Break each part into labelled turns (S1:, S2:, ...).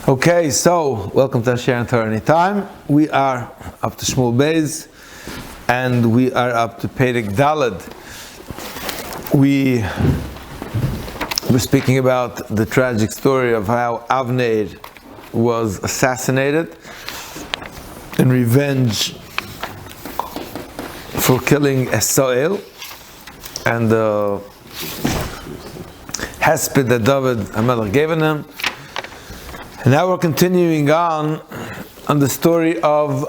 S1: Okay, so welcome to Share and Torah Anytime. We are up to Shmuel Beis, and we are up to Perek Daled. We were speaking about the tragic story of how Avner was assassinated in revenge for killing Esau and the hesped that David HaMelech gave him. And now we're continuing on the story of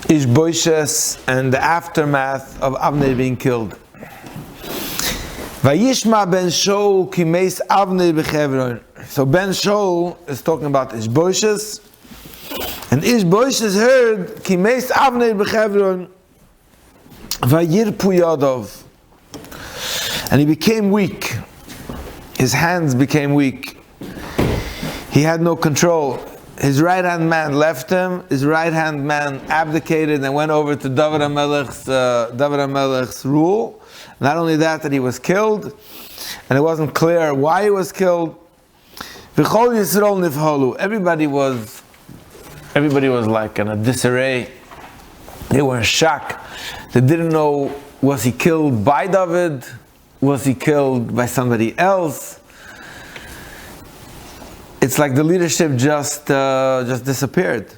S1: Ishboishes and the aftermath of Avner being killed. Vayishma ben Shaul ki meis Avner b'Chevron. So Ben Shaul is talking about Ishboishes, and Ishboishes heard ki meis Avner b'Chevron. Vayirpu yadav, and he became weak. His hands became weak. He had no control. His right-hand man left him. His right-hand man abdicated and went over to David HaMelech's rule. Not only that he was killed, and it wasn't clear why he was killed. V'chol Yisrael nivhalu. Everybody was like in a disarray. They were in shock. They didn't know, was he killed by David? Was he killed by somebody else? It's like the leadership just disappeared,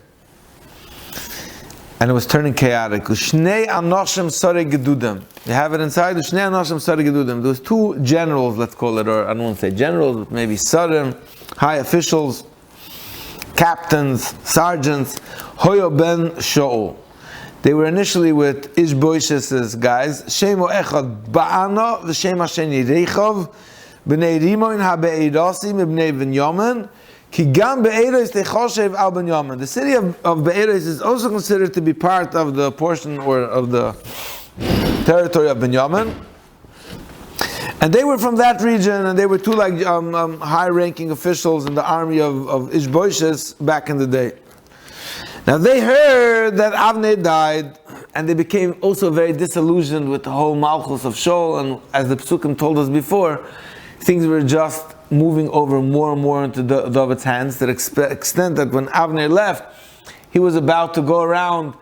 S1: and it was turning chaotic. Ushnei anoshim sarei gedudem. You have it inside. Ushnei anoshim sarei gedudem. Those two generals, let's call it, or I don't want to say generals, but maybe sarim, high officials, captains, sergeants. Hoyo ben Shaul. They were initially with Ishboishes's guys. Shemo echad ba'ana v'shem hasheni reichav. B'nei Rimoin ha-be'erosim ibnei Binyamin, ki gam be'eros techoshev al Binyamin. The city of Be'eros is also considered to be part of the portion or of the territory of Binyamin. And they were from that region, and they were two high-ranking officials in the army of Ishboishes back in the day. Now they heard that Avner died, and they became also very disillusioned with the whole Malchus of Shaul, and as the Psukim told us before, things were just moving over more and more into David's hands, to the extent that when Avner left, he was about to go around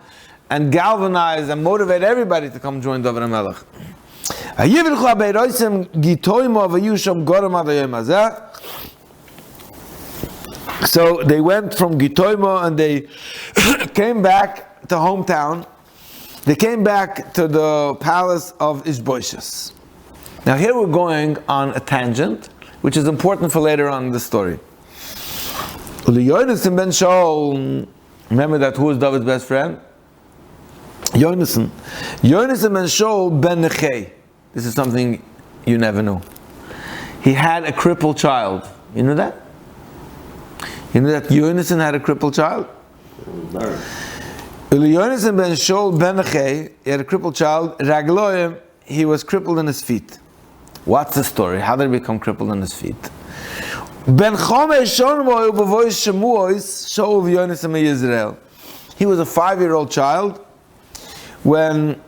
S1: and galvanize and motivate everybody to come join David HaMelech. So they went from Gitoimo and they came back to hometown. They came back to the palace of Ishboishes. Now here we're going on a tangent, which is important for later on in the story. Yonasan ben Shaul, remember that who was David's best friend? Yonasan. Yonasan ben Shaul ben Nechei. This is something you never knew. He had a crippled child. You know that? You know that Yonasan had a crippled child? No. Yonasan ben Shaul ben Nechei, he had a crippled child. Ragloim, he was crippled in his feet. What's the story? How did he become crippled on his feet? Ben He was a 5-year-old child when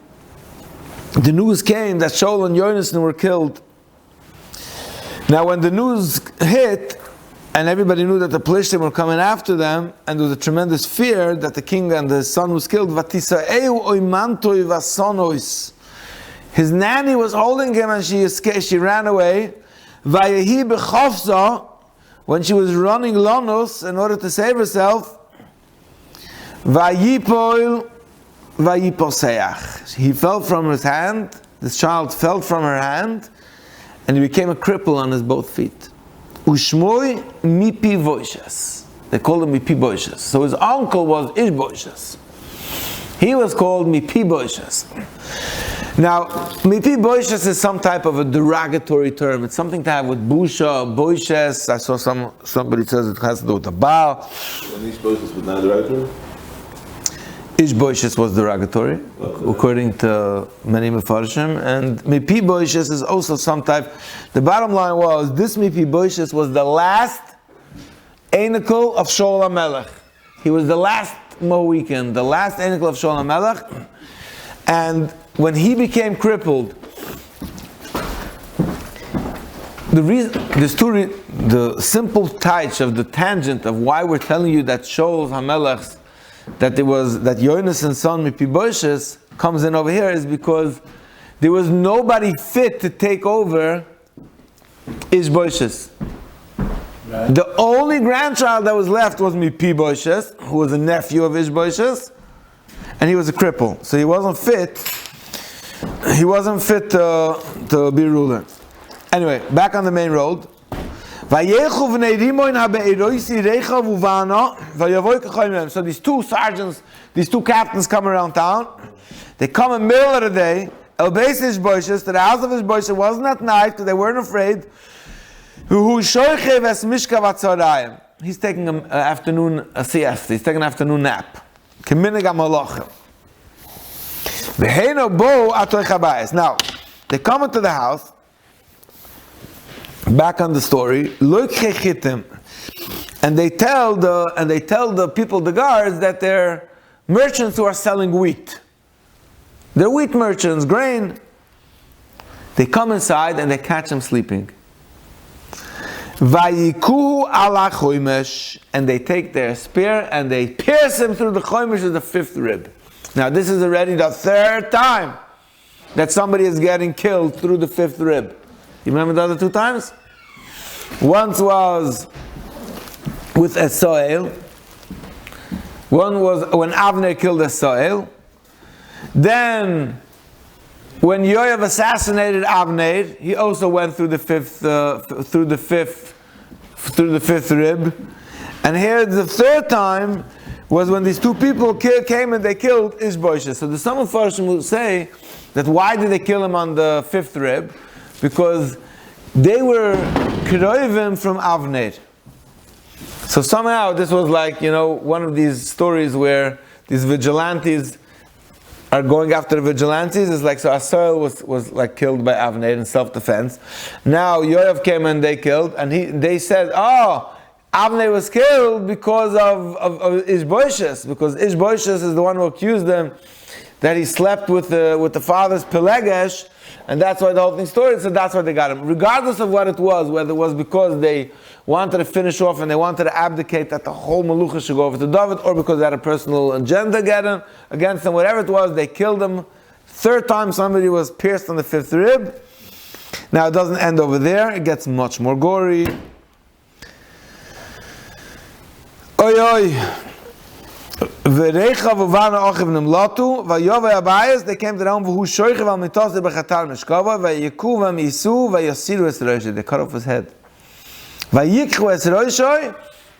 S1: the news came that Shaul and Yonasan were killed. Now when the news hit, and everybody knew that the Plishtim were coming after them, and there was a tremendous fear that the king and his son was killed. His nanny was holding him, and she ran away. Vayehi b'chofza, when she was running lonus in order to save herself. Vayipol vayiposeach. He fell from his hand. This child fell from her hand, and he became a cripple on his both feet. Ushmoy mipi voishes. They called him mipi voishes. So his uncle was Ishboishes. He was called mipi voishes. Now, mipi boishes is some type of a derogatory term. It's something to have with busha, boishes. I saw somebody says it has to do with the Baal.
S2: And Ishboishes was not derogatory?
S1: Ishboishes was derogatory, according to many Mefarshim. And mipi boishes is also some type. The bottom line was, this mipi boishes was the last anacle of Shaul HaMelech. He was the last Mohican, the last anacle of Shaul HaMelech. And when he became crippled, the simple touch of the tangent of why we're telling you that Shaul HaMelech, that Yonasan's son Mephibosheth comes in over here, is because there was nobody fit to take over Ishbosheth. Right. The only grandchild that was left was Mephibosheth, who was a nephew of Ishbosheth, and he was a cripple, so he wasn't fit. He wasn't fit to be ruler. Anyway, back on the main road. So these two sergeants, these two captains come around town. They come in the middle of the day, El Beis Ishbosheth, to the house of Ishbosheth. It wasn't at night because they weren't afraid. He's taking an afternoon siesta. He's taking an afternoon nap. Now, they come into the house. Back on the story, and they tell the people, the guards, that they're merchants who are selling wheat. They're wheat merchants, grain. They come inside and they catch him sleeping. And they take their spear and they pierce him through the chomesh of the fifth rib. Now this is already the third time that somebody is getting killed through the fifth rib. You remember the other two times? Once was with Esael. One was when Avner killed Esael. Then, when Yoav assassinated Avner, he also went through the fifth rib. And here the third time was when these two people came and they killed Ishbosheth. So the some of Farshim will say that why did they kill him on the fifth rib? Because they were Kroivim from Avner. So somehow this was like, one of these stories where these vigilantes are going after the vigilantes. It's like, so Asael was like killed by Avner in self-defense. Now Yoav came and they killed, and they said, Avner was killed because of Ishbosheth, because Ishbosheth is the one who accused them that he slept with the father's Pelegesh, and that's why the whole thing started, so that's why they got him. Regardless of what it was, whether it was because they wanted to finish off and they wanted to abdicate that the whole Melucha should go over to David, or because they had a personal agenda against him, whatever it was, they killed him. Third time somebody was pierced on the fifth rib. Now it doesn't end over there, it gets much more gory. Oy oy. They came to the home who they cut off his head.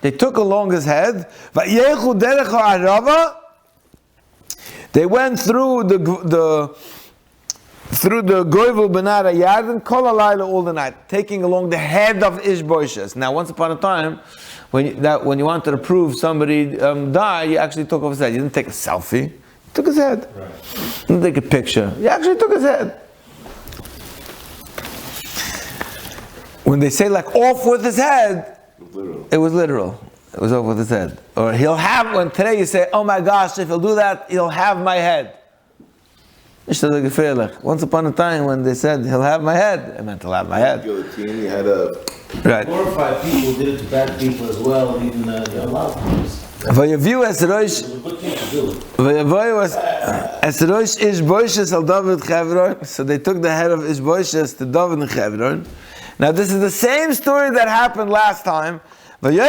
S1: They took along his head. They went through the Goyvel Benara Yarden all the night, taking along the head of Ishbosheth. Now, once upon a time, when you wanted to prove somebody died, you actually took off his head. You didn't take a selfie. You took his head. Right. You didn't take a picture. You actually took his head. When they say like off with his head, it was literal. It was off with his head. Or when today you say, oh my gosh, if he'll do that, he'll have my head. Once upon a time when they said he'll have my head, it meant he'll have my head. Right.
S3: 4 or 5 people did it to bad people as well, even a lot of times.
S1: So they took the head of Ishbosheth to David in Hebron. Now this is the same story that happened last time. Now, when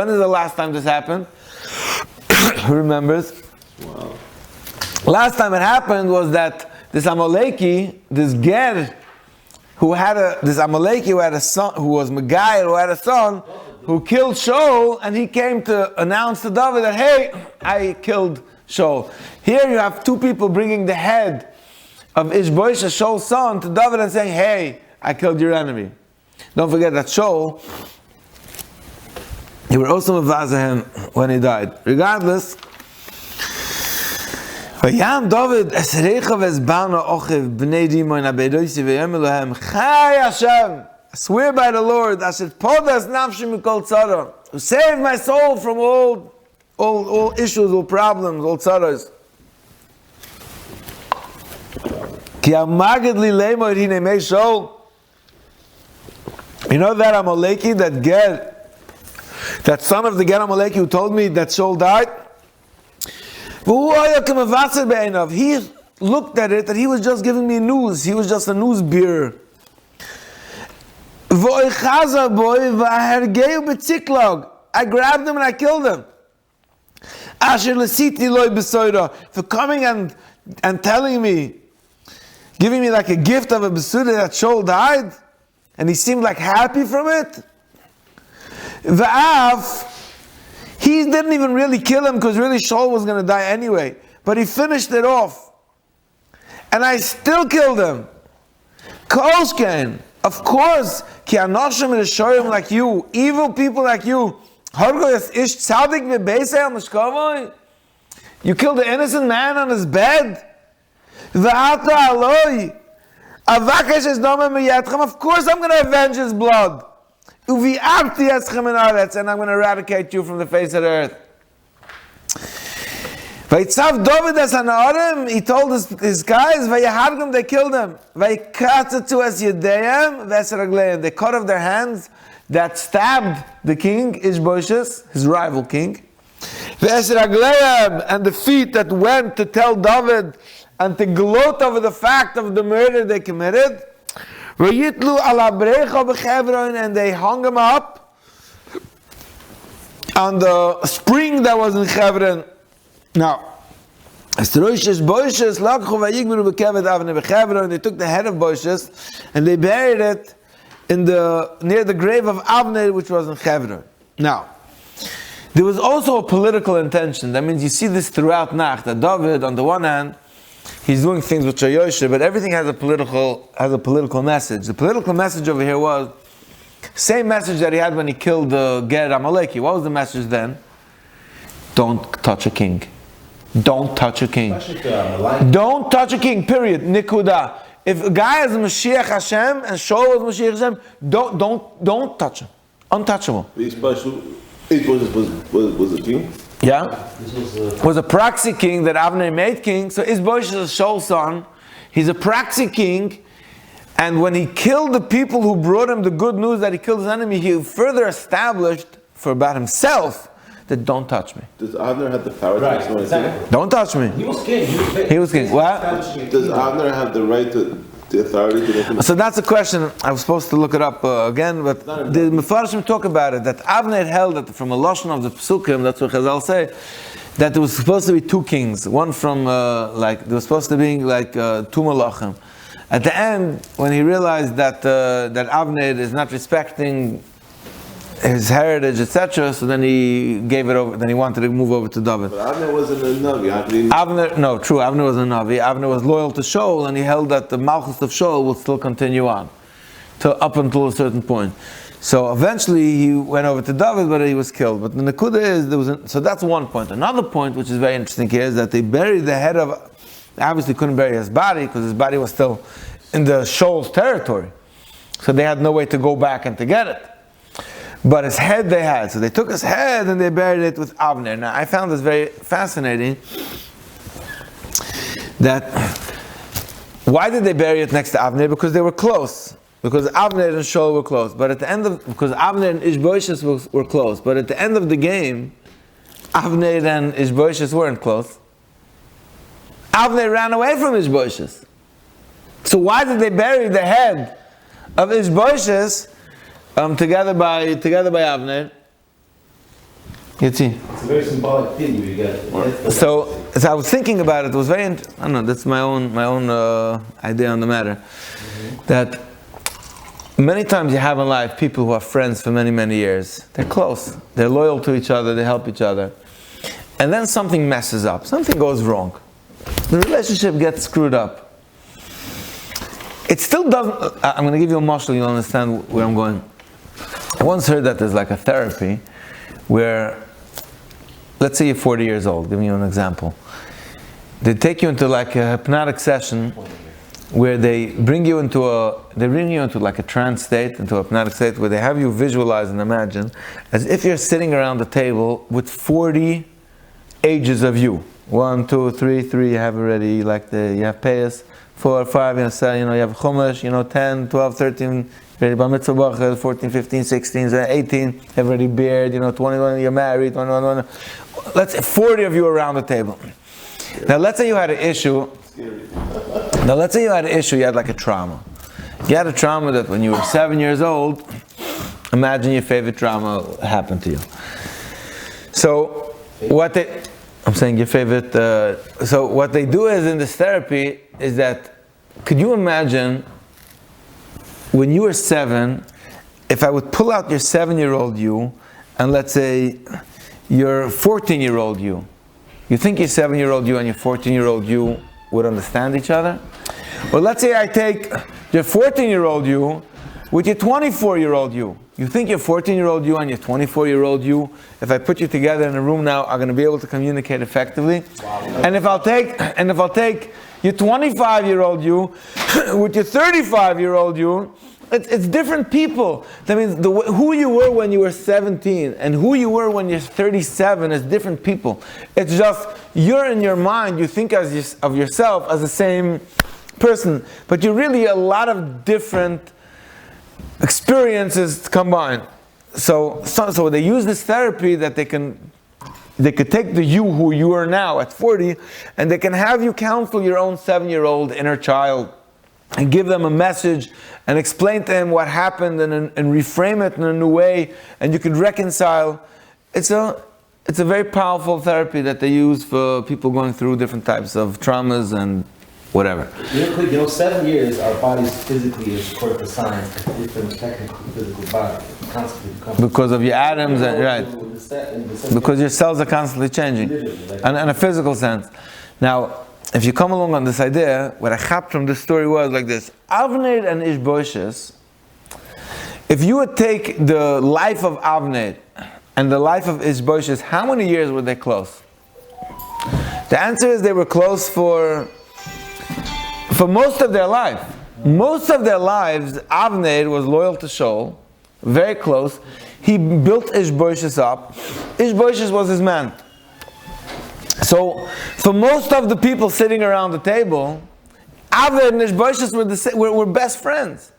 S1: is the last time this happened? Who remembers?
S2: Wow.
S1: Last time it happened was that this Amaleki, this Ger, who had a son, who was Megayer, who had a son, who killed Shaul, and he came to announce to David that, hey, I killed Shaul. Here you have two people bringing the head of Ishbosheth, Shaul's son, to David and saying, hey, I killed your enemy. Don't forget that Shaul, he would also mavaza him when he died. Regardless, Vayam David esreichav esbana ochiv b'nei dimoin abedoisi v'yom Elohem Chai Hashem, I swear by the Lord, Asher podas nafshi mikol tzara, who saved my soul from all all issues, all problems, all tzaros. Ki amagad li leimod hine mei shol. You know that Amaleki, that son of the Ger Amaleki who told me that Shaul died? He looked at it that he was just giving me news. He was just a news bearer. I grabbed him and I killed him. For coming and telling me, giving me like a gift of a besuda that Shaul died, and he seemed like happy from it. He didn't even really kill him because really Shaul was going to die anyway. But he finished it off. And I still killed him. Kolshken, of course, ki anoshim reshoyim like you, evil people like you, you killed an innocent man on his bed. Of course I'm going to avenge his blood. And I'm going to eradicate you from the face of the earth. He told his guys, they killed him. They cut off their hands that stabbed the king, Ishbosheth, his rival king. And the feet that went to tell David and to gloat over the fact of the murder they committed. And they hung him up on the spring that was in Hebron. Now, they took the head of Bosheth and they buried it near the grave of Avner, which was in Hebron. Now, there was also a political intention. That means you see this throughout Nach, that David, on the one hand, he's doing things with Shayoshe, but everything has a political message. The political message over here was same message that he had when he killed the Ger Amaleki. What was the message then? Don't touch a king. Don't touch a king. Don't touch a king, period. Nikuda. If a guy is Mashiach Hashem and Shaul was Mashiach Hashem, don't touch him. Untouchable.
S2: Was a king?
S1: Yeah? Was a proxy king that Avner made king. So Ishbosheth is Shaul's son. He's a proxy king. And when he killed the people who brought him the good news that he killed his enemy, he further established about himself that don't touch me.
S2: Does Avner have the power to make someone a king?
S1: Don't touch me.
S3: He was king.
S1: He was king. What?
S2: Does Avner have the right to the authority to make him?
S1: So that's a question. I was supposed to look it up again, but the Mefarshim talk about it, that Avner held that from a Lashon of the Psukim, that's what Chazal say, that there was supposed to be two kings. One from, there was supposed to be like two Malachim. At the end, when he realized that Avner is not respecting his heritage, etc., so then he gave it over, then he wanted to move over to David.
S2: But Avner wasn't a Navi.
S1: Avner was a Navi. Avner was loyal to Shaul, and he held that the Malchus of Shaul would still continue on, up until a certain point. So eventually he went over to David, but he was killed. But the Nakuda is, so that's one point. Another point, which is very interesting here, is that they buried the head of, they obviously couldn't bury his body, because his body was still in the Shaul's territory. So they had no way to go back and to get it. But his head they had. So they took his head and they buried it with Avner. Now I found this very fascinating. That why did they bury it next to Avner? Because they were close. Because Avner and Shaul were close. But at the end of, because Avner and Ishbosheth were close. But at the end of the game, Avner and Ishbosheth weren't close. Avner ran away from Ishbosheth. So why did they bury the head of Ishbosheth together by Avner? You see.
S3: It's a very symbolic thing you get.
S1: So as I was thinking about it, it was very. I don't know. That's my own idea on the matter. Mm-hmm. That many times you have in life people who are friends for many years. They're close. They're loyal to each other. They help each other. And then something messes up. Something goes wrong. The relationship gets screwed up. It still doesn't. I'm going to give you a mashal. You'll understand where I'm going. I once heard that there's like a therapy where, let's say you're 40 years old, giving you an example. They take you into like a hypnotic session where they bring you into like a trance state, into a hypnotic state, where they have you visualize and imagine as if you're sitting around the table with 40 ages of you. 1, 2, 3, 3. You have already you have Payas. 4, 5. You have Chumash. 10, 12, 13. Already Bar Mitzvah Bachel, 14, 15, 16, 18. You have already beard. 21. You're married. 21. Let's say 40 of you around the table. Now let's say you had an issue. Now let's say you had an issue. You had like a trauma. You had a trauma that when you were 7 years old. Imagine your favorite drama happened to you. So I'm saying your favorite. So what they do is in this therapy is that, could you imagine when you were 7, if I would pull out your 7-year-old you, and let's say your 14-year-old you, you think your 7-year-old you and your 14-year-old you would understand each other? Well, let's say I take your 14-year-old you with your 24-year-old you. You think your 14-year-old you and your 24-year-old you, if I put you together in a room now, are going to be able to communicate effectively? Wow. And if I'll take your 25-year-old you with your 35-year-old you, it's different people. That means who you were when you were 17 and who you were when you're 37 is different people. It's just you're in your mind, you think of yourself as the same person, but you're really a lot of different experiences combined. So they use this therapy that they could take the you who you are now at 40, and they can have you counsel your own 7-year-old inner child and give them a message and explain to him what happened and reframe it in a new way, and you could reconcile. It's a very powerful therapy that they use for people going through different types of traumas and whatever.
S3: Real quick, 7 years, our bodies physically, according to science, different technical physical body, constantly becoming.
S1: Because of your atoms, right? Because your cells are constantly changing, and in a physical sense. Now, if you come along on this idea, what I got from this story was like this: Avner and Ishbosheth. If you would take the life of Avner and the life of Ishbosheth, how many years were they close? The answer is they were close for most of their life. Most of their lives, Avner was loyal to Shaul, very close. He built Ishbosheth up. Ishbosheth was his man. So, for most of the people sitting around the table, Avner and Ishbosheth were best friends.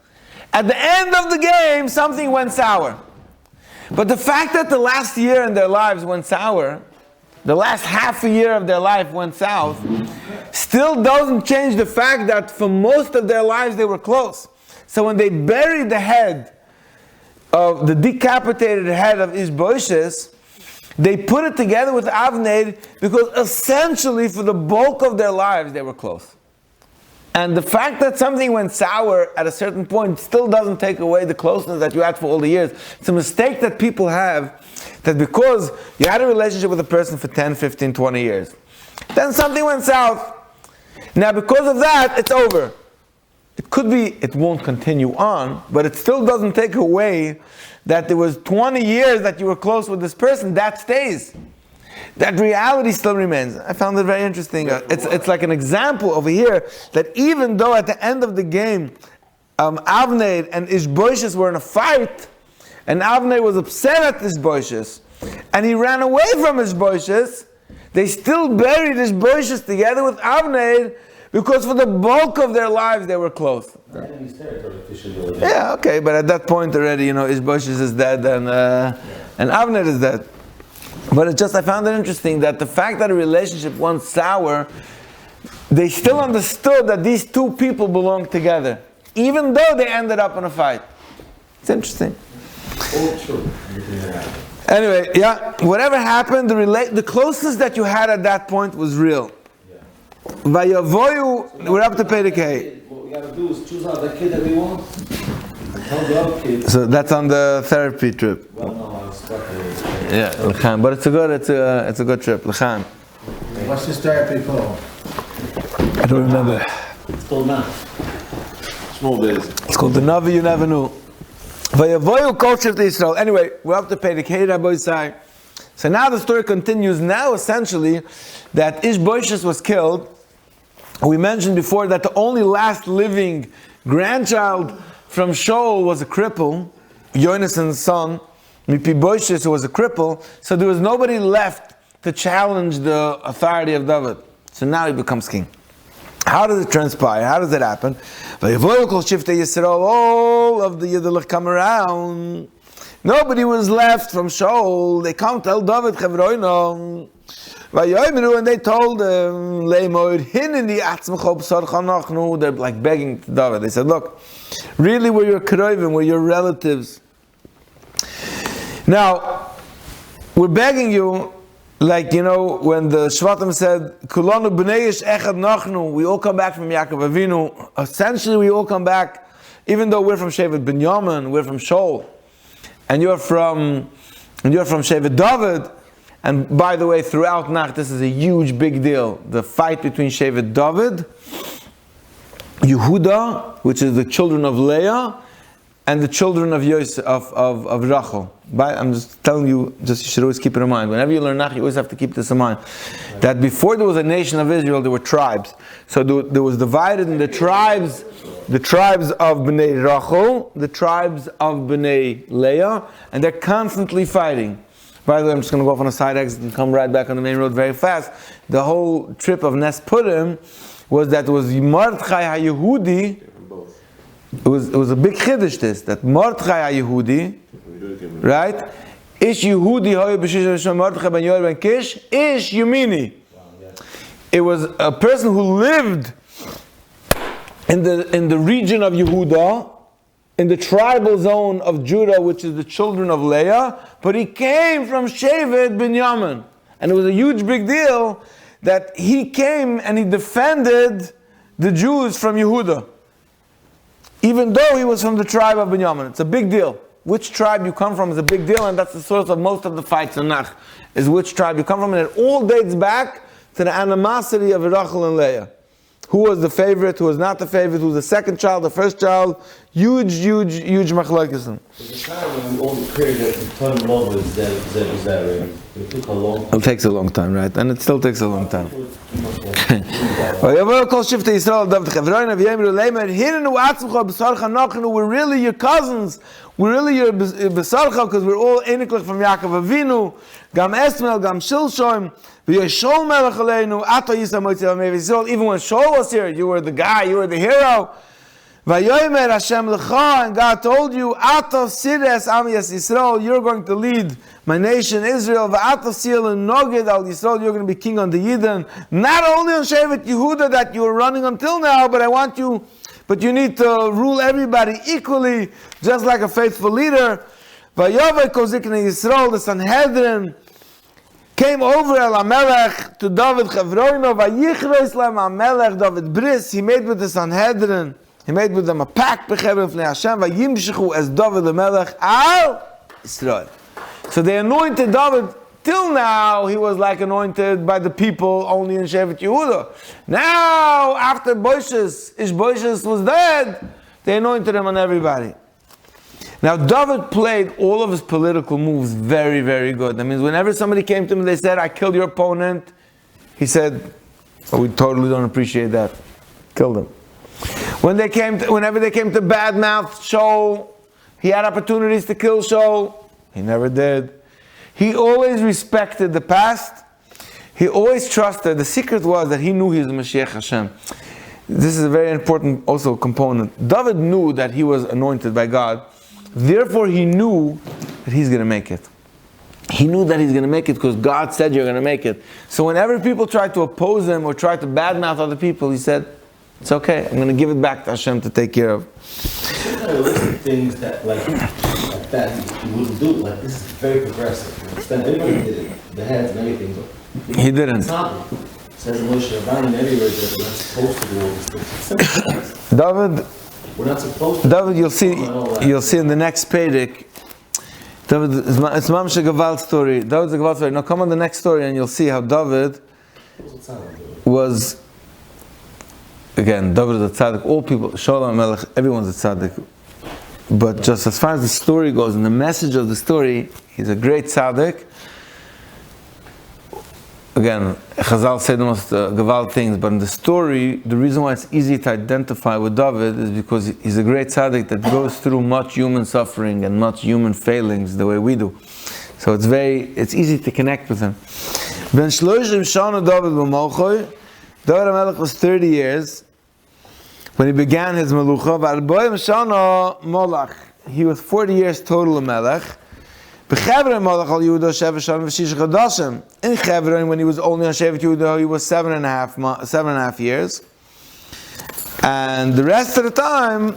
S1: At the end of the game, something went sour. But the fact that the last year in their lives went sour, the last half a year of their life went south, still doesn't change the fact that for most of their lives they were close. So when they buried the head of the decapitated head of Ishbosheth, they put it together with Avner because essentially for the bulk of their lives they were close. And the fact that something went sour at a certain point still doesn't take away the closeness that you had for all the years. It's a mistake that people have, that because you had a relationship with a person for 10, 15, 20 years, then something went south. Now because of that, it's over. It could be it won't continue on, but it still doesn't take away that there was 20 years that you were close with this person. That stays. That reality still remains. I found it very interesting. It's like an example over here that even though at the end of the game, Avner and Ishbosheth were in a fight, and Avner was upset at Ishbosheth, and he ran away from Ishbosheth, they still buried Ishbosheth together with Avner because for the bulk of their lives they were close. Yeah, okay, but at that point already, Ishbosheth is dead and Avner is dead. But I found it interesting that the fact that a relationship went sour, they still understood that these two people belonged together, even though they ended up in a fight. It's interesting.
S3: All true.
S1: Anyway, whatever happened, the closeness that you had at that point was real. Vayavoyu, we're up to Perek Hey.
S3: What we got to do is choose out the kid that we want. Tell the other kid.
S1: So that's on the therapy trip.
S3: Well, no, I was stuck.
S1: Yeah, l'chaim. But it's a good trip, l'chaim.
S4: What's this therapy called?
S1: I don't remember.
S3: It's called now.
S2: Shmuel Beis.
S1: It's called the Navi You Never Knew. Vayavoyu culture to Israel. Anyway, we're up to Perek Hey, Rabbi Yisai. So now the story continues. Now essentially that Ishbosheth was killed. We mentioned before that the only last living grandchild from Shaul was a cripple, Yonason's son, Mephibosheth, who was a cripple. So there was nobody left to challenge the authority of David. So now he becomes king. How does it transpire? How does it happen? All of the Yiddelech come around. Nobody was left from Shaul. They come tell David, Chevroino. And they told him, they're like begging to David. They said, look, really we're your Kerovim, we're your relatives. Now, we're begging you, like, when the Shvatim said, Kulanu b'neish echad nachnu, we all come back from Yaakov Avinu. Essentially, we all come back, even though we're from Shevet Binyamin, we're from Shaul, and you're from Shevet David. And by the way, throughout Nacht, this is a huge, big deal. The fight between Shevet David, Yehuda, which is the children of Leah, and the children of Yosef, of Rachel. I'm just telling you, you should always keep it in mind. Whenever you learn Nacht, you always have to keep this in mind. That before there was a nation of Israel, there were tribes. So there was divided in the tribes of Bnei Rachel, the tribes of Bnei Leah, and they're constantly fighting. By the way, I'm just going to go off on a side exit and come right back on the main road very fast. The whole trip of Nes Purim was that it was Mordechai HaYehudi. It was a big chiddush that Mordechai HaYehudi, right? Ish Yehudi hoye b'shish Mordechai ben Yoel ben Kish, Ish Yemini. It was a person who lived in the region of Yehuda, in the tribal zone of Judah, which is the children of Leah, but he came from Shevet Binyamin. And it was a huge big deal that he came and he defended the Jews from Yehuda, even though he was from the tribe of Binyamin. It's a big deal. Which tribe you come from is a big deal, and that's the source of most of the fights in Nach, is which tribe you come from, and it all dates back to the animosity of Rachel and Leah. Who was the favorite, who was not the favorite, who was the second child, the first child. Huge machlokes.
S3: The time when we all declared that the turn love was Zebuzareh, it took a long time.
S1: It takes a long time, right? And it still takes a long time. We're really your cousins. We're really your besarcha because we're all eniklich from Yaakov Avinu. Gam Esmel, Gam Shilshon. Even when Shaul was here, you were the guy, you were the hero. Vayomer Hashem lecha, and God told you, Ato Sires Am Yisrael, you're going to lead my nation Israel. Va'ato Sil Noged Al Yisrael, you're going to be king on the Yidden. Not only on Shevet Yehuda that you were running until now, but you need to rule everybody equally, just like a faithful leader. Vayover Kozikne Yisrael, the Sanhedrin came over El HaMelech to David Chevroino. Vayichros Lam HaMelech David Bris. He made with the Sanhedrin. He made with them a pact b'chevron fnei Hashem. Vayimshichu as David the Melech al Israel. So they anointed David. Till now, he was like anointed by the people only in Shevet Yehuda. Now, after Ish Boishes was dead, they anointed him on everybody. Now, David played all of his political moves very, very good. That means whenever somebody came to him and they said, I killed your opponent, he said, oh, we totally don't appreciate that. Killed him. Whenever they came to badmouth Shaul, he had opportunities to kill Shaul. He never did. He always respected the past. He always trusted. The secret was that he knew he was the Mashiach Hashem. This is a very important also component. David knew that he was anointed by God. Therefore, he knew that he's going to make it. He knew that he's going to make it because God said you're going to make it. So whenever people tried to oppose him or tried to badmouth other people, he said, it's okay, I'm going to give it back to Hashem to take care of.
S3: Things that like that you wouldn't do. Like this is very progressive. Everybody did it, the heads and everything, but
S1: he didn't.
S3: It's not. It says in Moshe Rabbeinu everywhere that we're not supposed to do all these things.
S1: David,
S3: we're not supposed to.
S1: David, you'll see in the next Pedic. David, it's Mamshe Gaval story. David's a Gaval story. Now come on the next story and you'll see how David was. Again, David is a tzaddik. All people, Shaul HaMelech, everyone's a tzaddik. But just as far as the story goes, and the message of the story, he's a great tzaddik. Again, Chazal said the most Gaval things, but in the story, the reason why it's easy to identify with David is because he's a great tzaddik that goes through much human suffering and much human failings the way we do. So it's easy to connect with him. Ben Shloshim Shana David b'Malchoi. David HaMelech was 30 years when he began his melucha. V'arboim Shana Molach. He was 40 years total a melech. B'Chevron Molach al Yehuda Sheva Shana v'Shish Chadashim. In Chevron, when he was only on Shevet Yehuda, he was 7.5 years. And the rest of the time,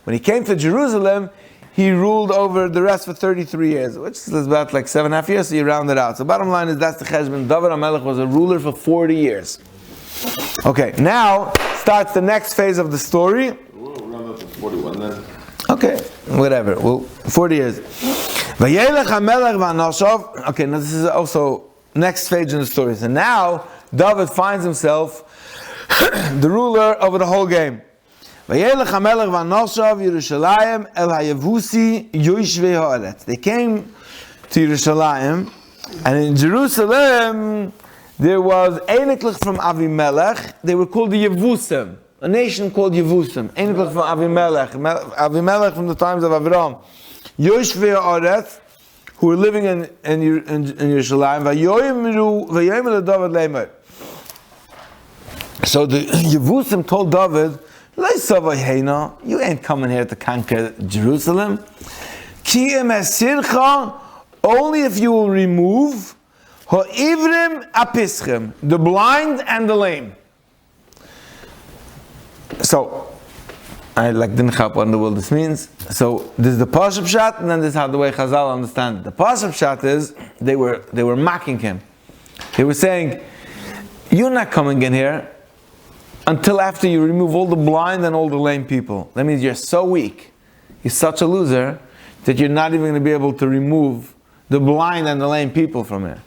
S1: when he came to Jerusalem, he ruled over the rest for 33 years, which is about like 7.5 years, so you round it out. So bottom line is that's the cheshbon. David HaMelech was a ruler for 40 years. Okay, now starts the next phase of the story.
S2: We'll round up to 41 then.
S1: Okay, whatever. Well, 40 years. Okay, now this is also next phase in the story. So now David finds himself the ruler over the whole game. They came to Yerushalayim, and in Jerusalem there was Eineklich from Avimelech. They were called the Yevusim, a nation called Yevusim. Eineklich from Avimelech, Avimelech from the times of Avram. Yoshvei Haaretz, who were living in Yerushalayim. Vayomer David Leimer. So the Yevusim told David, you ain't coming here to conquer Jerusalem. Only if you will remove the blind and the lame. So, I didn't wonder what this means. So, this is the Pashup Shat, and then this is how the way Chazal understand it. The Pashup Shat is, they were mocking him. They were saying, you're not coming in here until after you remove all the blind and all the lame people. That means you're so weak, you're such a loser, that you're not even going to be able to remove the blind and the lame people from here.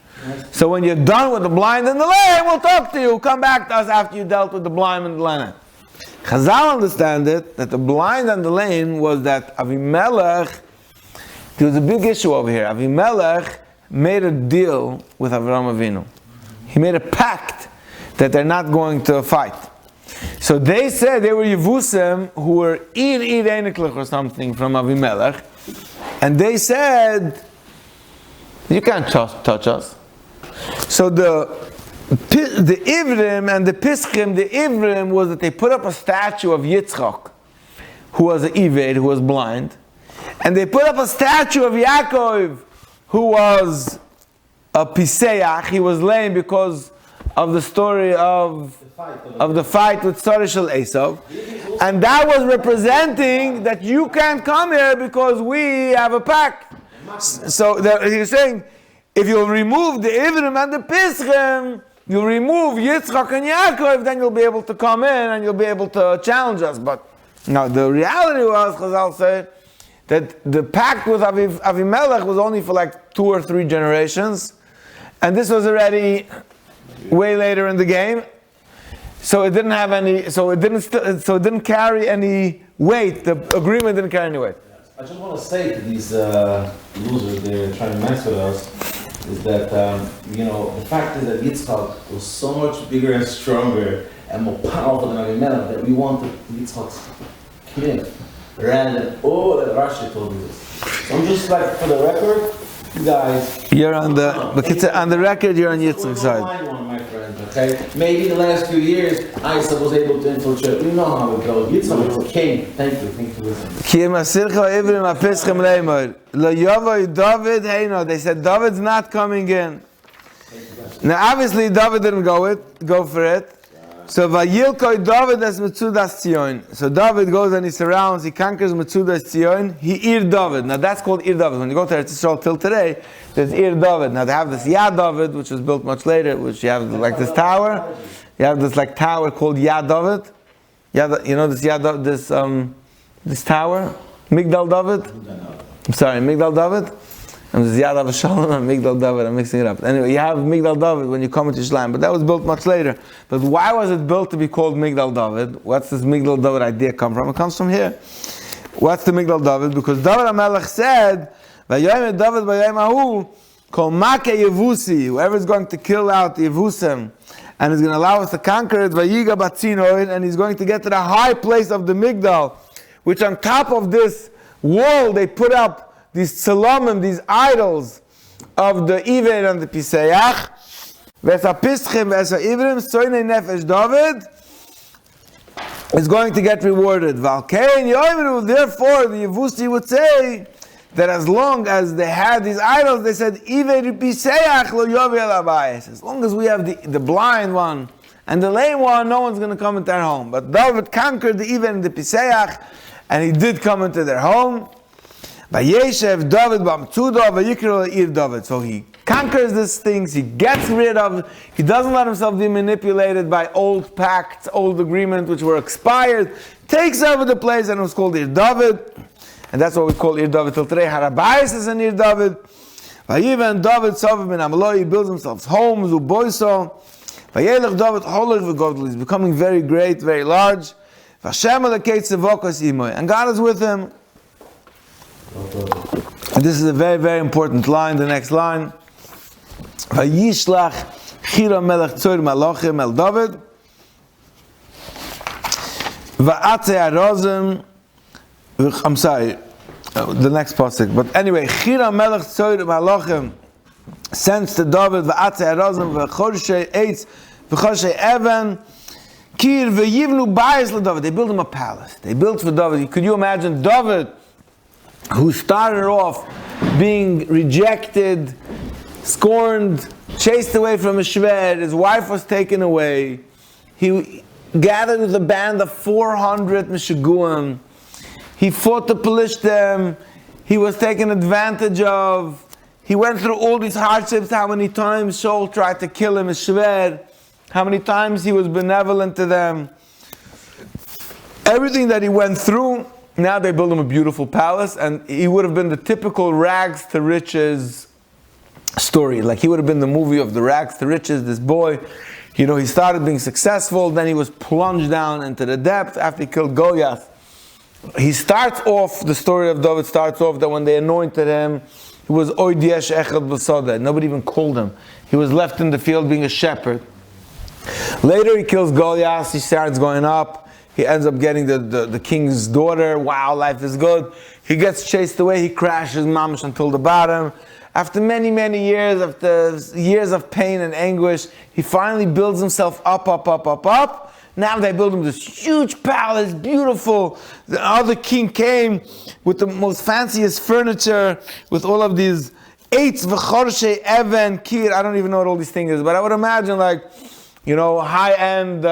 S1: So when you're done with the blind and the lame, we'll talk to you. Come back to us after you dealt with the blind and the lame. Chazal understand it, that the blind and the lame was that Avimelech, there was a big issue over here. Avimelech made a deal with Avraham Avinu. He made a pact that they're not going to fight. So they said they were Yevusim who were Eineklich or something from Avimelech, and they said, you can't touch us. So the Ivrim and the Pischim, the Ivrim was that they put up a statue of Yitzchak, who was an Ived, who was blind, and they put up a statue of Yaakov, who was a Piseach, he was lame because of the story of the fight with Sarishal Esav, and that was representing that you can't come here because we have a pact. So he's saying, if you'll remove the Ivrim and the Pischim, you'll remove Yitzchak and Yaakov, then you'll be able to come in and you'll be able to challenge us. But now the reality was, Chazal said, that the pact with Avimelech was only for like 2 or 3 generations, and this was already way later in the game. So it didn't have any. So it didn't carry any weight. The agreement didn't carry any weight.
S3: I just want to say to these losers they're trying to mess with us is that the fact is that Yitzchak was so much bigger and stronger and more powerful than Avimelech that we wanted Yitzchak's kid rather than that Rashi told me this. So I'm just like, for the record, you guys.
S1: You're on the record. You're on Yitzchak's side.
S3: My friend, okay? Maybe the last few years, Isa was able to infiltrate. You know how it goes. Yitzchak was a king. Thank you for listening.
S1: They said David's not coming in. Now, obviously, David didn't go for it. So Vayilkoi David as Metzudas Tzion. So David goes and he surrounds, he conquers Metzudas Tzion. He Ir David. Now that's called Ir David. When you go to Eretz Yisrael till today, there's Ir David. Now they have this Yad David, which was built much later, which you have like this tower. You have this like tower called Yad David. You know this Yad David, this tower, Migdal David. I'm sorry, Migdal David. And there's Yad Avashalom and Migdal David. I'm mixing it up. Anyway, you have Migdal David when you come into Yerushalayim, but that was built much later. But why was it built to be called Migdal David? What's this Migdal David idea come from? It comes from here. What's the Migdal David? Because David HaMelech said, "Vayomer David vayayim ahu kol makeh Yevusi." Whoever is going to kill out the Yevusim and is going to allow us to conquer it, vayiga batzinoid, and he's going to get to the high place of the Migdal, which on top of this wall they put up these tzelamim, these idols of the Iver and the Piseach, V'esa Pischim, V'esa Ivrim, Soinei Nefesh David, is going to get rewarded. Valkein Yoimru, therefore the Yevusi would say that as long as they had these idols, they said, Iver Piseach lo yovel abayis. As long as we have the blind one and the lame one, no one's going to come into their home. But David conquered the Iver and the Piseach, and he did come into their home. Vayeshev David b'amtzudo vayikra le'ir David. So he conquers these things, he gets rid of, he doesn't let himself be manipulated by old pacts, old agreements which were expired, takes over the place, and it was called Ir David. And that's what we call Ir David till today. Harabayis is an Ir David. Vayiven David Savav ben Amaloi, he builds himself homes, uboiso. Vayelech David holech v'godl, he's becoming very great, very large. Vashem alekei tzivokos imoy, and God is with him. And this is a very, very important line, the next line. Vayishlach Chira melech tzor malachim el David. Va'atze arozim. I'm sorry, the next pasuk. But anyway, Chira melech tzor malachim sends to David va'atze arozim v'chorshe eitz v'chorshe even kir v'yivnu bayis leDavid. They built him a palace. They built for David. Could you imagine David, who started off being rejected, scorned, chased away from his shved, his wife was taken away, he gathered with a band of 400 Meshuguim, he fought the Pelishtim, he was taken advantage of, he went through all these hardships, how many times Shaul tried to kill him, his shved, how many times he was benevolent to them, everything that he went through. Now they build him a beautiful palace, and he would have been the typical rags to riches story. Like he would have been the movie of the rags to riches. This boy, he started being successful, then he was plunged down into the depths after he killed Goliath. The story of David starts off that when they anointed him, he was Oid Yesh Echad B'Sadeh. Nobody even called him. He was left in the field being a shepherd. Later he kills Goliath, he starts going up. He ends up getting the king's daughter. Wow, life is good. He gets chased away. He crashes mamish until the bottom. After many, many years, after years of pain and anguish, he finally builds himself up. Now they build him this huge palace, beautiful. The other king came with the most fanciest furniture, with all of these eitz v'chorshe even kir. I don't even know what all these things is, but I would imagine high-end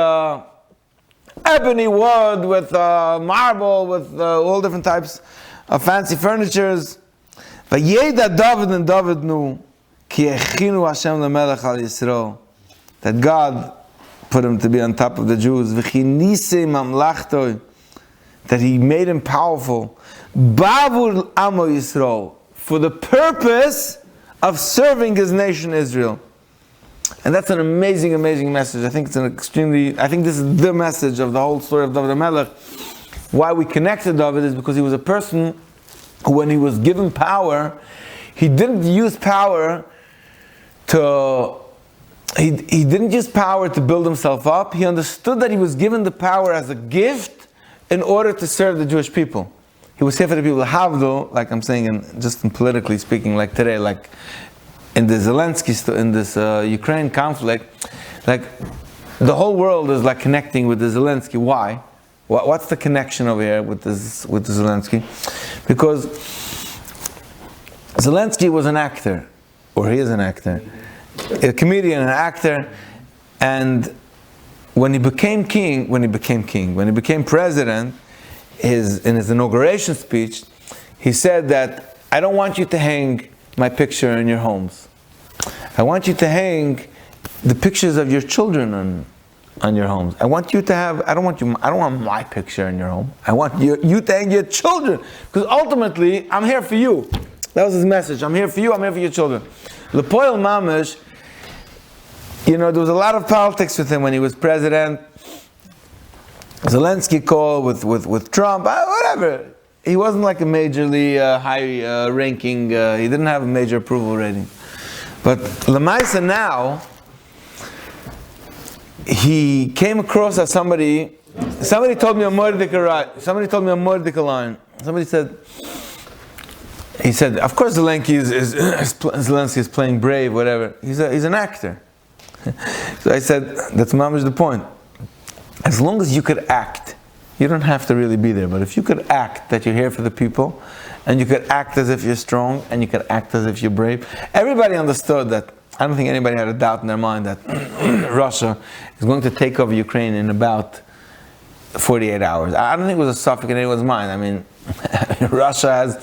S1: ebony wood with marble, with all different types of fancy furnitures. Vayeda David, and David knew ki echinu Hashem lemelech al Yisrael, that God put him to be on top of the Jews. V'chinise mamlachtoi, that he made him powerful. Bavur amo Yisrael, for the purpose of serving his nation Israel. And that's an amazing, amazing message. I think this is the message of the whole story of David HaMelech. Why we connect to David is because he was a person who, when he was given power, he didn't use power to build himself up. He understood that he was given the power as a gift in order to serve the Jewish people. He was here for the people. Havdo, like I'm saying, just in politically speaking, like today, like in the Ukraine conflict, like the whole world is like connecting with the Zelensky. Why? What's the connection over here with the Zelensky? Because Zelensky was an actor, or he is an actor, a comedian, an actor, and when he became president, in his inauguration speech, he said that I don't want you to hang my picture in your homes. I want you to hang the pictures of your children on your homes. I want you to have, I don't want my picture in your home. I want you to hang your children. Because ultimately, I'm here for you. That was his message. I'm here for you, I'm here for your children. Lepoil Mamish, there was a lot of politics with him when he was president. Zelensky called with Trump, whatever. He wasn't like a majorly high ranking, he didn't have a major approval rating. But Lamaisa now, he came across as somebody told me a Mordecai line. Somebody said, he said, of course Zelensky is playing brave, whatever. He's an actor. So I said, that's mamish the point. As long as you could act, you don't have to really be there, but if you could act that you're here for the people, and you could act as if you're strong, and you could act as if you're brave, everybody understood that. I don't think anybody had a doubt in their mind that Russia is going to take over Ukraine in about 48 hours. I don't think it was a suffix in anyone's mind. I mean, Russia has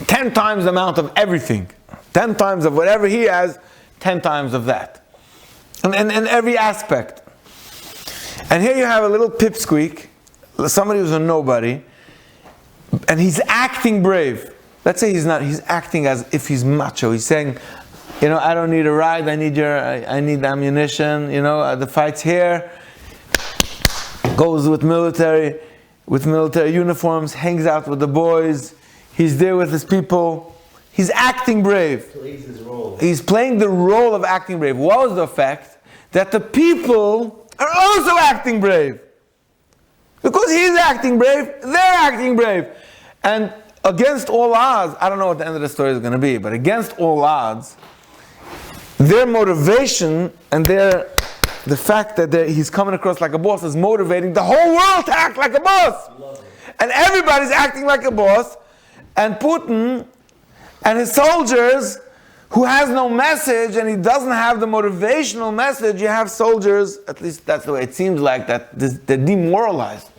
S1: 10 times the amount of everything. 10 times of whatever he has, 10 times of that. And every aspect. And here you have a little pipsqueak, somebody who's a nobody, and he's acting brave. Let's say he's not, he's acting as if he's macho. He's saying, I don't need a ride, I need ammunition, the fight's here. Goes with military uniforms, hangs out with the boys, he's there with his people. He's acting brave.
S3: Plays his role.
S1: He's playing the role of acting brave. What was the effect? That the people are also acting brave. Because he's acting brave, they're acting brave. And against all odds, I don't know what the end of the story is going to be, but against all odds, their motivation and the fact that he's coming across like a boss is motivating the whole world to act like a boss. And everybody's acting like a boss. And Putin and his soldiers, who has no message and he doesn't have the motivational message, you have soldiers, at least that's the way it seems like, that they're demoralized.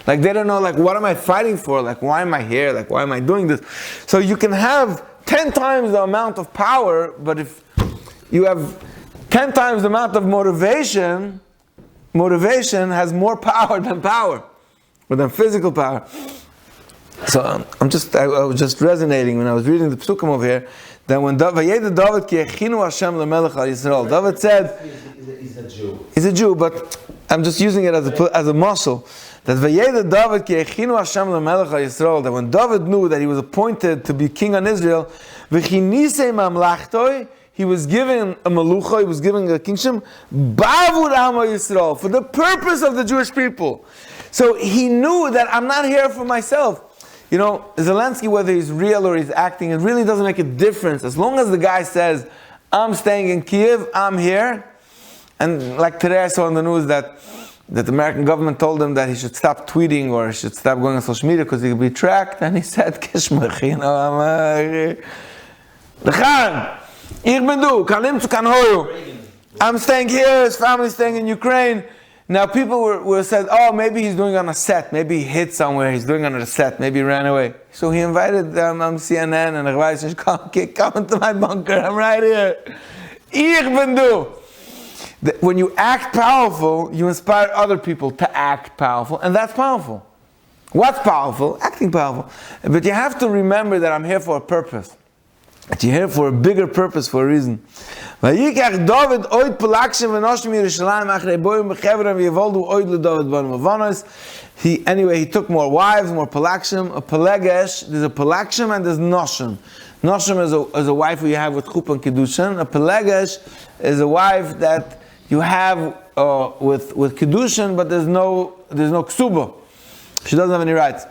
S1: Like they don't know, like, what am I fighting for? Like, why am I here? Like, why am I doing this? So you can have 10 times the amount of power, but if you have 10 times the amount of motivation has more power or than physical power. So I was just resonating when I was reading the psukim over here, that when David ki echinu Hashem lemelech al Yisrael, David said,
S3: he's a Jew.
S1: He's a Jew, but I'm just using it as a muscle. That David ki echinu Hashem lemelech al Yisrael, that when David knew that he was appointed to be king on Israel, v'chinisei mamlachtoi, he was given a malucha, he was given a kingship, bavur amo Yisrael, for the purpose of the Jewish people. So he knew that I'm not here for myself. Zelensky, whether he's real or he's acting, it really doesn't make a difference. As long as the guy says, I'm staying in Kiev, I'm here. And like today I saw in the news that the American government told him that he should stop tweeting or he should stop going on social media because he could be tracked. And he said, Kishmach, I'm staying here, his family's staying in Ukraine. Now people were said, oh, maybe he's doing on a set, maybe he hid somewhere, he's doing on a set, maybe he ran away. So he invited CNN and said, come to my bunker, I'm right here. Ich bin du. When you act powerful, you inspire other people to act powerful, and that's powerful. What's powerful? Acting powerful. But you have to remember that I'm here for a purpose. That you're here for a bigger purpose, for a reason. He took more wives, more palakshim. A pelegesh, there's a palakshim and there's noshim. Noshim is a wife who you have with chup and kiddushin. A pelegesh is a wife that you have with kiddushin, but there's no ksuba. She doesn't have any rights.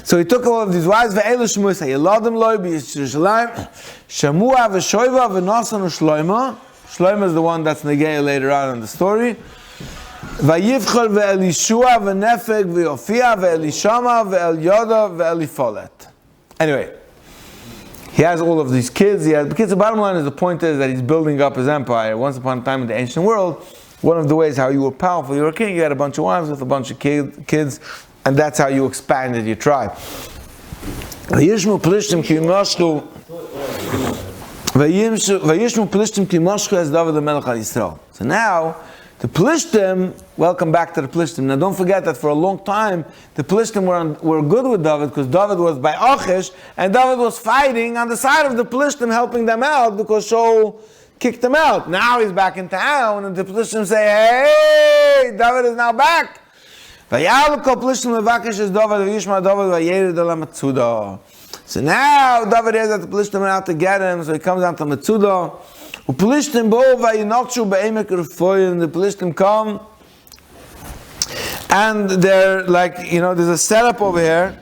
S1: So he took all of these wives, ve'elu shmuis ha'yeladim loy b'Yisrael, shamua v'shoiva v'nasan u'shloima. Shloima is the one that's negay later on in the story. Va'yivchol ve'elishua v'nefeg v'yofia ve'elishama ve'elyoda ve'elifolet. Anyway, he has all of these kids. Because the bottom line is, the point is that he's building up his empire. Once upon a time in the ancient world, one of the ways how you were powerful, you were a king, you had a bunch of wives with a bunch of kids, and that's how you expanded your tribe. Vayishmu plishtim ki mashchu as David the Melech al Yisrael. So now, the Plishtim, welcome back to the Plishtim. Now don't forget that for a long time, the Plishtim were good with David, because David was by Achish, and David was fighting on the side of the Plishtim, helping them out, because Shaul kicked them out. Now he's back in town, and the Plishtim say, hey, David is now back. So now David hears that the Plishtim are out to get him, so he comes down to Metzudah. The Plishtim come, and they're like, there's a setup over here,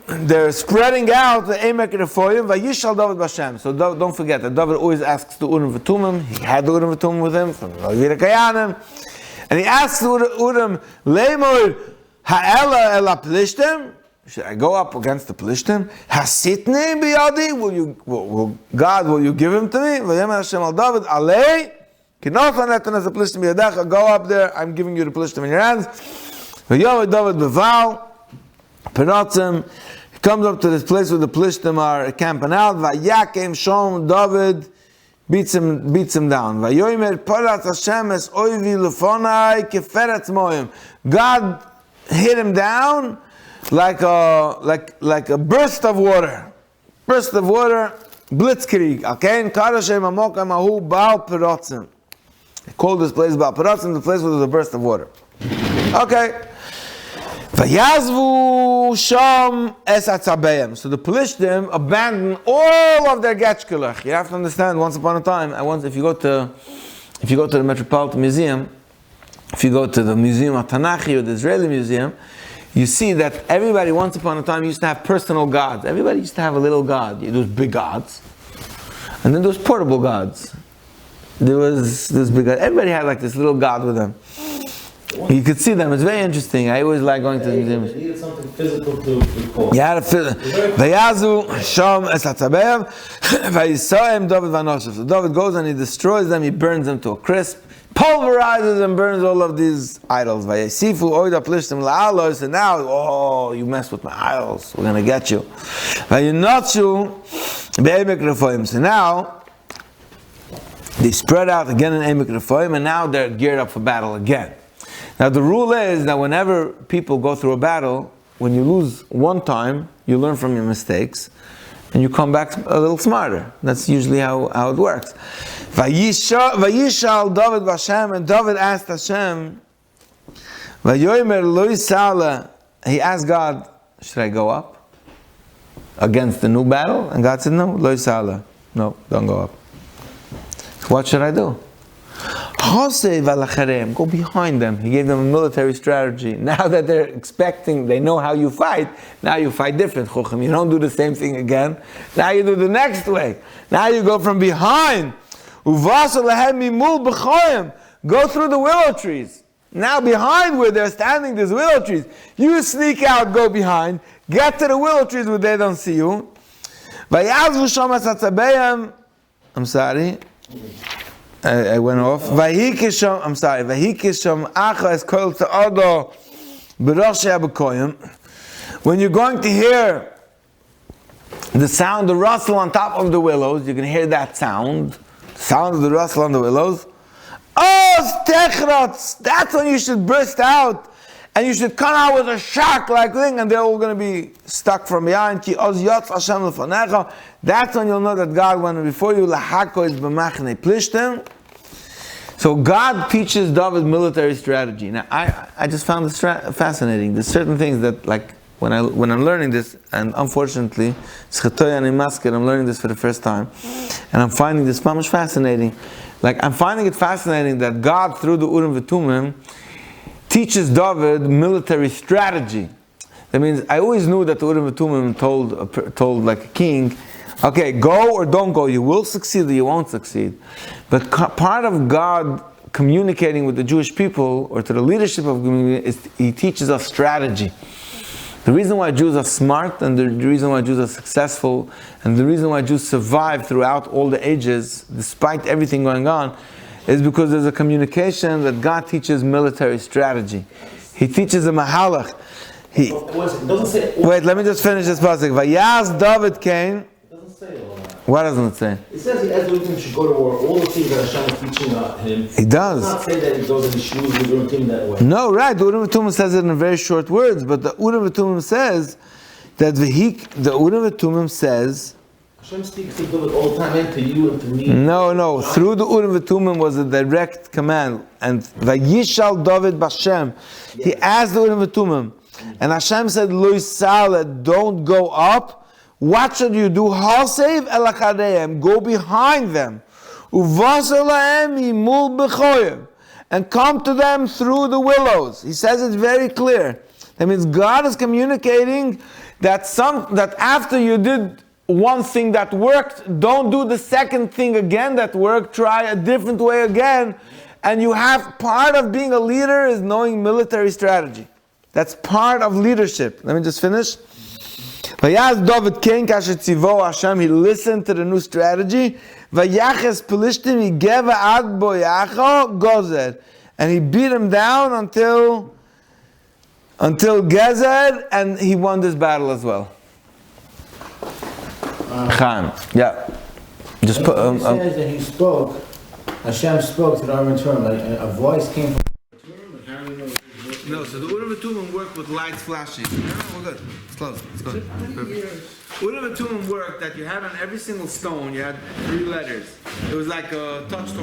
S1: they're spreading out the Emek Refoyim, Vayishal David Bashem. So don't forget that David always asks the Urim V'Tumim. He had the Urim V'Tumim with him from Levira Kayanim. And he asks the Urim, Lemor Ha'ela El Plishtim? Should I go up against the Plishtim? Hasitni biyadi? God, will you give him to me? Vayem Hashem al David, Alei? Kinofan etan as the Plishtim biyadecha. Go up there, I'm giving you the Plishtim in your hands. Vayom David beval, Peratzim. He comes up to this place where the Plishtim are camping out. Vayakem Shom David beats him down. Vayomer Paratz Hashem es oivi lefonai keferetz moyim. God hit him down like a burst of water. Burst of water, blitzkrieg. Okay, Karashem Amokam Ahu Baal Peratzim. They called this place Baal Peratzim, the place where there's a burst of water. Okay. Vayazvu Sham Es Atzabeim. So the Plishtim abandoned all of their getchkelach. You have to understand. Once upon a time, if you go to the Metropolitan Museum, if you go to the Museum of Tanakh or the Israeli Museum, you see that everybody once upon a time used to have personal gods. Everybody used to have a little god. There was big gods, and then there was portable gods. There was this big god. Everybody had like this little god with them. You could see them. It's very interesting. I always like going to the museums.
S3: They needed something physical to recall.
S1: You had a Vayazu Sham Es Atzabeim Vayisaim David Vanoshev. So David goes and he destroys them. He burns them to a crisp, pulverizes and burns all of these idols. Vayisifu Oida Plishtim La'alos. And now, oh, you messed with my idols. We're gonna get you. Vayinachu Be'emek Refoim. So now they spread out again in Emek Refoim, and now they're geared up for battle again. Now the rule is that whenever people go through a battle, when you lose one time, you learn from your mistakes, and you come back a little smarter. That's usually how it works. Vayishal David Bashem, and David asked Hashem, Vayomer Lo Yisala. He asked God, should I go up against the new battle? And God said, no, Lo Yisala. No, don't go up. What should I do? Go behind them. He gave them a military strategy. Now that they're expecting, they know how you fight, now you fight different. You don't do the same thing again. Now you do the next way. Now you go from behind. Go through the willow trees. Now behind where they're standing, there's willow trees. You sneak out, go behind, get to the willow trees where they don't see you. I'm sorry. I went off. I'm sorry. When you're going to hear the sound, the rustle on top of the willows, you can hear that sound. The sound of the rustle on the willows. Oh, that's when you should burst out. And you should come out with a shark-like thing, and they're all going to be stuck from behind. That's when you'll know that God went before you. So God teaches David military strategy. Now, I just found this fascinating. There's certain things that, like, when I'm learning this, and unfortunately, I'm learning this for the first time, and I'm finding this much fascinating. Like, I'm finding it fascinating that God, through the Urim V'Tumim, teaches David military strategy. That means I always knew that the Urim V'Tumim told like a king, okay, go or don't go. You will succeed or you won't succeed. But part of God communicating with the Jewish people or to the leadership of the community is He teaches us strategy. The reason why Jews are smart and the reason why Jews are successful and the reason why Jews survive throughout all the ages, despite everything going on, is because there's a communication that God teaches military strategy. He teaches a mahalach. Wait, let me just finish this passage. Vayaz David came.
S3: It doesn't say all that.
S1: What doesn't it say?
S3: It says he asked him to go to war. All the things that Hashem is teaching him.
S1: He does.
S3: It does not say that he goes and he shmoos the Urim V'Tumim that way.
S1: No, right. The Urim V'Tumim says it in very short words, but the Urim V'Tumim says that the Urim V'Tumim says.
S3: Hashem speaks to David all the time, and to you and to me.
S1: No. Through the Urim V'Tumim was a direct command. And Vayishal David Bashem. He asked the Urim V'Tumim. And Hashem said, Lo Yisala, don't go up. What should you do? Hasev elakareim. Go behind them. Uvasalaem imul b'choyim. And come to them through the willows. He says it very clear. That means God is communicating that after you did one thing that worked, don't do the second thing again that worked, try a different way again. And you have, part of being a leader is knowing military strategy. That's part of leadership. Let me just finish. Vayaz David came kasher tzivo Hashem, he listened to the new strategy. Vayaches Pelishtim, he gave ad boyacho gozer. And he beat him down until Gezer, and he won this battle as well. Chaim, yeah. Just put.
S4: It says that he spoke. Hashem spoke to the Urim Turim. Like a voice came from.
S1: No, so the Urim and Tumim worked with lights flashing. No, we're good. It's close. It's good. Urim and Tumim worked that you had on every single stone. You had 3 letters. It was like a touchstone.